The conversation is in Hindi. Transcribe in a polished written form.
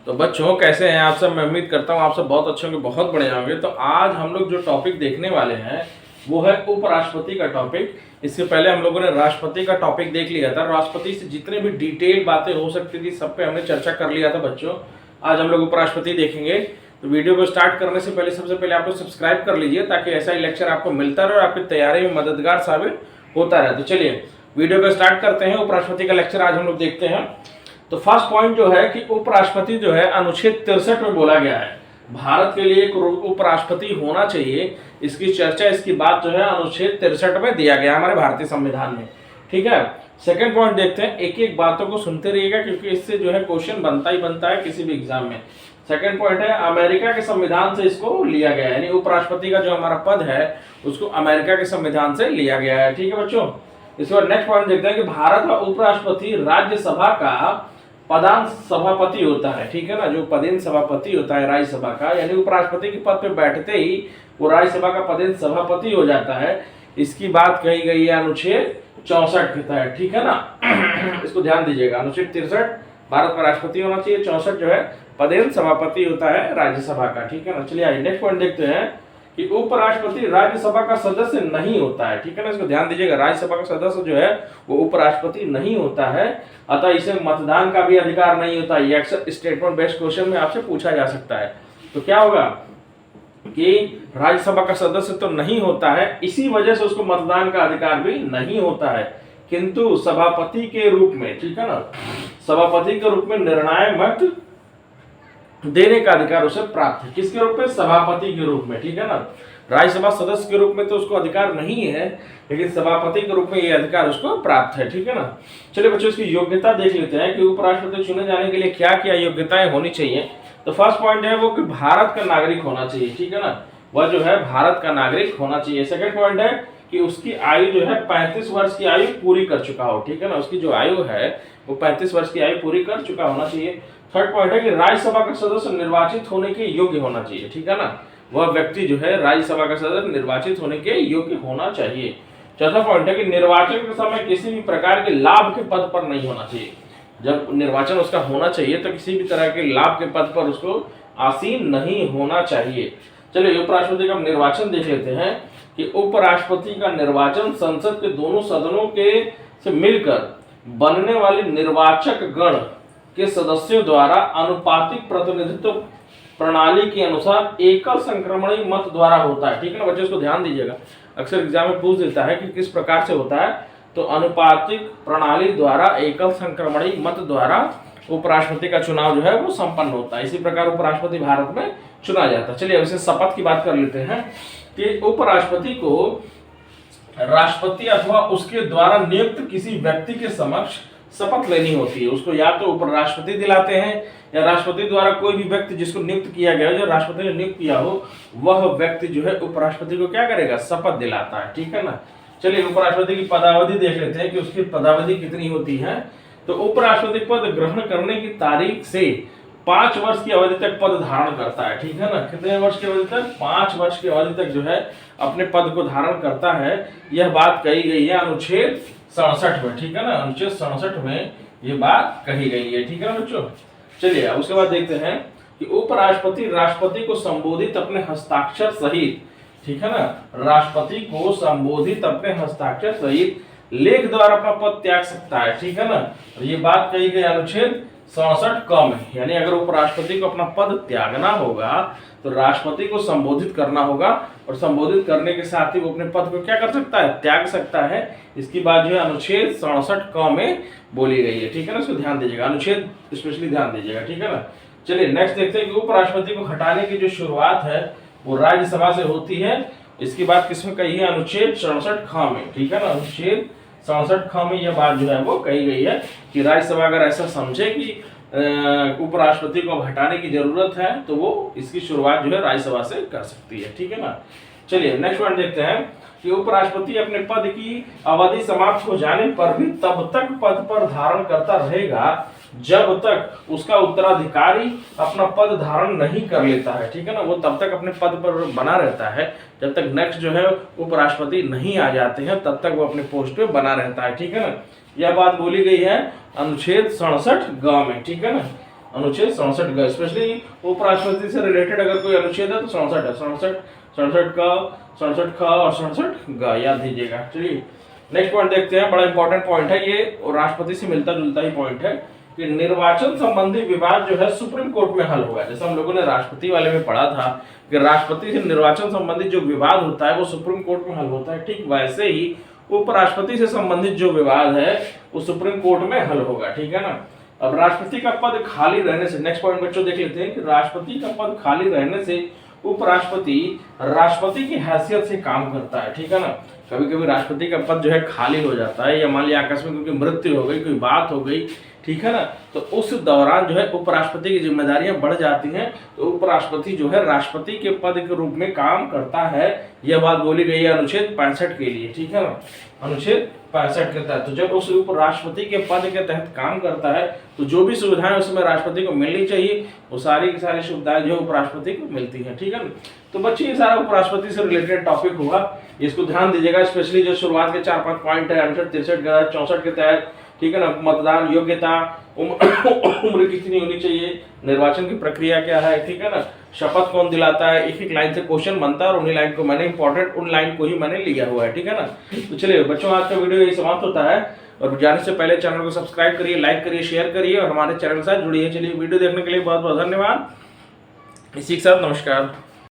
तो बच्चों कैसे हैं आप सब। मैं उम्मीद करता हूँ आप सब बहुत अच्छे होंगे, बहुत बढ़िया होंगे। तो आज हम लोग जो टॉपिक देखने वाले हैं वो है उपराष्ट्रपति का टॉपिक। इससे पहले हम लोगों ने राष्ट्रपति का टॉपिक देख लिया था। राष्ट्रपति से जितने भी डिटेल बातें हो सकती थी सब पे हमने चर्चा कर लिया था बच्चों। आज हम लोग उपराष्ट्रपति देखेंगे। तो वीडियो को स्टार्ट करने से पहले सबसे पहले आप लोग सब्सक्राइब कर लीजिए ताकि ऐसा ही लेक्चर आपको मिलता रहे और आपकी तैयारी में मददगार साबित होता रहे। तो चलिए वीडियो को स्टार्ट करते हैं। उपराष्ट्रपति का लेक्चर आज हम लोग देखते हैं। तो फर्स्ट पॉइंट जो है कि उपराष्ट्रपति जो है अनुच्छेद 63 में बोला गया है भारत के लिए एक उपराष्ट्रपति होना चाहिए। इसकी चर्चा, इसकी बात जो है अनुच्छेद 63 में दिया गया हमारे भारतीय संविधान में। ठीक है, सेकंड पॉइंट देखते हैं। एक एक बातों को सुनते रहिएगा क्योंकि इससे जो है क्वेश्चन बनता ही बनता है किसी भी एग्जाम में। सेकंड पॉइंट है अमेरिका के संविधान से इसको लिया गया है, यानी उपराष्ट्रपति का जो हमारा पद है उसको अमेरिका के संविधान से लिया गया है। ठीक है बच्चों, इसके बाद नेक्स्ट पॉइंट देखते हैं कि भारत का उपराष्ट्रपति राज्यसभा का पदान सभापति होता है। ठीक है ना, जो पदेन सभापति होता है राज्यसभा का, यानी उपराष्ट्रपति के पद पे बैठते ही वो राज्यसभा का पदेन सभापति हो जाता है। इसकी बात कही गई है अनुच्छेद 64 के तहत। ठीक है ना, इसको ध्यान दीजिएगा। अनुच्छेद 63 भारत का राष्ट्रपति होना चाहिए, 64 जो है पदेन सभापति होता है राज्यसभा का। ठीक है ना, चलिए आइए नेक्स्ट पॉइंट देखते हैं कि उपराष्ट्रपति राज्यसभा का सदस्य नहीं होता है। ठीक है ना, इसको ध्यान दीजिएगा। राज्यसभा का सदस्य जो है वो उपराष्ट्रपति नहीं होता है, अतः इसे मतदान का भी अधिकार नहीं होता। ये अक्सर स्टेटमेंट बेस्ड क्वेश्चन में आपसे पूछा जा सकता है। तो क्या होगा कि राज्यसभा का सदस्य तो नहीं होता है, इसी वजह से उसको मतदान का अधिकार भी नहीं होता है, किंतु सभापति के रूप में, ठीक है ना, सभापति के रूप में निर्णय मत देने का अधिकार उसे प्राप्त है। किसके रूप में? सभापति के रूप में। ठीक है ना, राज्यसभा सदस्य के रूप में तो उसको अधिकार नहीं है, लेकिन सभापति के रूप में ये अधिकार उसको प्राप्त है। ठीक है ना, चलिए बच्चों इसकी योग्यता देख लेते हैं कि उपराष्ट्रपति चुने जाने के लिए क्या क्या योग्यताएं होनी चाहिए। तो फर्स्ट पॉइंट है वो कि भारत का नागरिक होना चाहिए। ठीक है ना, वह जो है भारत का नागरिक होना चाहिए। सेकंड पॉइंट है कि उसकी आयु जो है 35 वर्ष की आयु पूरी कर चुका हो। ठीक है ना, उसकी जो आयु है वो 35 वर्ष की आयु पूरी कर चुका होना चाहिए। थर्ड पॉइंट है कि राज्यसभा का सदस्य निर्वाचित होने के योग्य होना चाहिए। ठीक है ना, वह व्यक्ति जो है राज्यसभा का सदस्य निर्वाचित होने के योग्य होना चाहिए। चौथा पॉइंट है कि निर्वाचन के समय किसी भी प्रकार के लाभ के पद पर नहीं होना चाहिए। जब निर्वाचन उसका होना चाहिए तो किसी भी तरह के लाभ के पद पर उसको आसीन नहीं होना चाहिए। चलिए उपराष्ट्रपति का निर्वाचन देख लेते हैं कि उपराष्ट्रपति का निर्वाचन संसद के दोनों सदनों के से मिलकर बनने वाले निर्वाचक गण के सदस्यों द्वारा अनुपातिक प्रतिनिधित्व प्रणाली के अनुसार एकल संक्रमणी मत द्वारा होता है। ठीक है ना बच्चों, इसको ध्यान दीजिएगा। अक्सर एग्जाम में पूछ देता है कि किस प्रकार से होता है, तो अनुपातिक प्रणाली द्वारा एकल संक्रमणी मत द्वारा उपराष्ट्रपति का चुनाव जो है वो संपन्न होता है। इसी प्रकार उपराष्ट्रपति भारत में चुना जाता है। चलिए अब इसे शपथ की बात कर लेते हैं कि उपराष्ट्रपति को राष्ट्रपति अथवा उसके द्वारा नियुक्त किसी व्यक्ति के समक्ष शपथ लेनी होती है। उसको या तो उपराष्ट्रपति दिलाते हैं या राष्ट्रपति द्वारा कोई भी व्यक्ति जिसको नियुक्त किया गया हो, जो राष्ट्रपति ने नियुक्त किया हो, वह व्यक्ति जो है उपराष्ट्रपति को क्या करेगा? शपथ दिलाता है। ठीक है ना, चलिए उपराष्ट्रपति की पदावधि देख लेते हैं कि उसकी पदावधि कितनी होती है। तो उपराष्ट्रपति पद ग्रहण करने की तारीख से 5 वर्ष की अवधि तक पद धारण करता है। ठीक है ना, कितने वर्ष की अवधि तक? 5 वर्ष की अवधि तक जो है अपने पद को धारण करता है। यह बात कही गई है अनुच्छेद 67 में। ठीक है ना, अनुच्छेद 67 में ये बात कही गई है। ठीक है ना बच्चों, चलिए अब उसके बाद देखते हैं कि उपराष्ट्रपति राष्ट्रपति को संबोधित अपने हस्ताक्षर सहित, ठीक है ना, राष्ट्रपति को संबोधित अपने हस्ताक्षर सहित लेख द्वारा अपना पद त्याग सकता है। ठीक है ना, ये बात कही गई अनुच्छेद 67 क में, यानी अगर उपराष्ट्रपति को अपना पद त्यागना होगा तो राष्ट्रपति को संबोधित करना होगा, और संबोधित करने के साथ ही वो अपने पद को क्या कर सकता है? त्याग सकता है। इसकी बात जो है अनुच्छेद 67 क में बोली गई है। ठीक है ना, इसको ध्यान दीजिएगा, अनुच्छेद स्पेशली ध्यान दीजिएगा। ठीक है ना, चलिए नेक्स्ट देखते हैं कि उपराष्ट्रपति को हटाने की जो शुरुआत है वो राज्यसभा से होती है। इसकी बात किसमें कही है? अनुच्छेद 67 ख में। ठीक है ना, अनुच्छेद 67 ख में यह बात जो है वो कही गई है कि राज्यसभा अगर ऐसा समझे कि उपराष्ट्रपति को हटाने की जरूरत है तो वो इसकी शुरुआत जो है राज्यसभा से कर सकती है। ठीक है ना, चलिए नेक्स्ट पॉइंट देखते हैं कि उपराष्ट्रपति अपने पद की अवधि समाप्त हो जाने पर भी तब तक पद पर धारण करता रहेगा जब तक उसका उत्तराधिकारी अपना पद धारण नहीं कर लेता है। ठीक है ना, वो तब तक अपने पद पर बना रहता है जब तक नेक्स्ट जो है उपराष्ट्रपति नहीं आ जाते हैं, तब तक वो अपने पोस्ट पे बना रहता है। ठीक है ना, यह बात बोली गई है अनुच्छेद 67 ग में। ठीक है ना, अनुच्छेद 67 ग, स्पेशली उपराष्ट्रपति से रिलेटेड अगर कोई अनुच्छेद है तो 67 है, 67 का 67 ख और 67 ग, याद दीजिएगा। चलिए नेक्स्ट पॉइंट देखते हैं, बड़ा इंपॉर्टेंट पॉइंट है ये, राष्ट्रपति से मिलता जुलता ही पॉइंट है कि निर्वाचन संबंधी विवाद जो है सुप्रीम कोर्ट में हल होगा। जैसे हम लोगों ने राष्ट्रपति वाले में पढ़ा था कि राष्ट्रपति से निर्वाचन संबंधी जो विवाद होता है वो सुप्रीम कोर्ट में हल होता है, ठीक वैसे ही उपराष्ट्रपति से संबंधित जो विवाद है वो सुप्रीम कोर्ट में हल होगा। ठीक है ना, अब राष्ट्रपति का पद खाली रहने से, नेक्स्ट पॉइंट बच्चों देख लेते हैं कि राष्ट्रपति का पद खाली रहने से उपराष्ट्रपति राष्ट्रपति की हैसियत से काम करता है। ठीक है ना, कभी कभी राष्ट्रपति का पद जो है खाली हो जाता है या मान लिया आकस्मिक क्योंकि मृत्यु हो गई, कोई बात हो गई, ठीक है ना, तो उस दौरान जो है उपराष्ट्रपति की जिम्मेदारियां बढ़ जाती हैं, तो उपराष्ट्रपति जो है राष्ट्रपति के पद के रूप में काम करता है। यह बात बोली गई है अनुच्छेद 65 के लिए। ठीक है ना, अनुच्छेद 65 के तहत तो जब उस उपराष्ट्रपति के पद के तहत काम करता है तो जो भी सुविधाएं उसमें राष्ट्रपति को मिलनी चाहिए वो सारी की सारी सुविधाएं जो उपराष्ट्रपति को मिलती हैं। ठीक है ना, तो बच्चे ये सारा उपराष्ट्रपति से रिलेटेड टॉपिक होगा, इसको ध्यान दीजिएगा। स्पेशली जो शुरुआत के 4-5 पॉइंट है अनुच्छेद 63 64 के तहत, ठीक है ना, मतदान योग्यता, उम्र कितनी होनी चाहिए, निर्वाचन की प्रक्रिया क्या है, ठीक है ना, शपथ कौन दिलाता है, एक एक लाइन से क्वेश्चन बनता है और उन्हीं लाइन को मैंने इंपॉर्टेंट उन लाइन को ही मैंने लिया हुआ है। ठीक है ना, तो चलिए बच्चों आज का वीडियो यही समाप्त होता है और जाने से पहले चैनल को सब्सक्राइब करिए, लाइक करिए, शेयर करिए और हमारे चैनल के साथ जुड़िए। चलिए वीडियो देखने के लिए बहुत बहुत धन्यवाद। इसी के साथ नमस्कार।